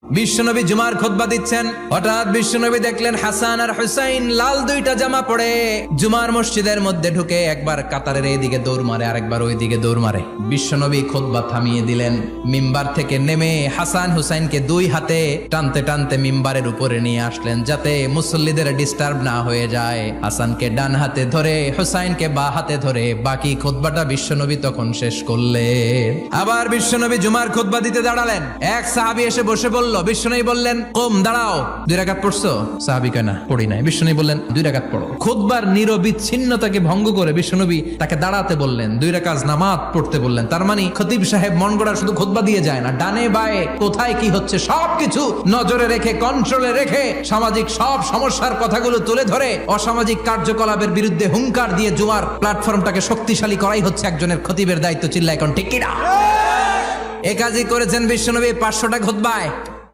বিশ্বনবী জুমার খুতবা দিচ্ছেন, হঠাৎ বিশ্বনবী দেখলেন হাসান আর হুসাইন লাল দুইটা জামা পরে জুমার মসজিদের মধ্যে ঢুকে একবার কাতারের এইদিকে দৌড় মারে, আরেকবার ওইদিকে দৌড় মারে। বিশ্বনবী খুতবা থামিয়ে দিলেন, মিম্বার থেকে নেমে হাসান হুসাইনকে দুই হাতে টানতে টানতে মিম্বারের উপরে নিয়ে আসলেন যাতে মুসল্লিদের ডিস্টার্ব না হয়ে যায়। হাসানকে ডান হাতে ধরে হুসাইনকে বা হাতে ধরে বাকি খুতবাটা বিশ্বনবী তখন শেষ করলেন। আবার বিশ্বনবী জুমার খুতবা দিতে দাঁড়ালেন, এক সাহাবী এসে বসে বলল, বিশ্বনবী বললেন, কম দাঁড়াও, 2 রাকাত পড়ছো? সাহাবী কয় না, পড়ি নাই। বিশ্বনবী বললেন, 2 রাকাত পড়ো। খুতবার নিরবিচ্ছিন্নতাকে ভঙ্গ করে বিশ্বনবী তাকে দাঁড়াতে বললেন, 2 রাকাত নামাজ পড়তে বললেন। তার মানে খতিব সাহেব মন গড়া শুধু খুতবা দিয়ে যায় না, ডানে বায়ে কোথায় কি হচ্ছে সবকিছু নজরে রেখে, কন্ট্রোলে রেখে সামাজিক সব সমস্যার কথাগুলো তুলে ধরে অসামাজিক কার্যকলাপের বিরুদ্ধে হুঙ্কার দিয়ে জুমার প্ল্যাটফর্মটাকে শক্তিশালী করাই হচ্ছে একজনের খতিবের দায়িত্ব। চিল্লা এখন ঠিক কিনা? এ কাজই করেছেন বিশ্বনবী 500টা খুতবায়।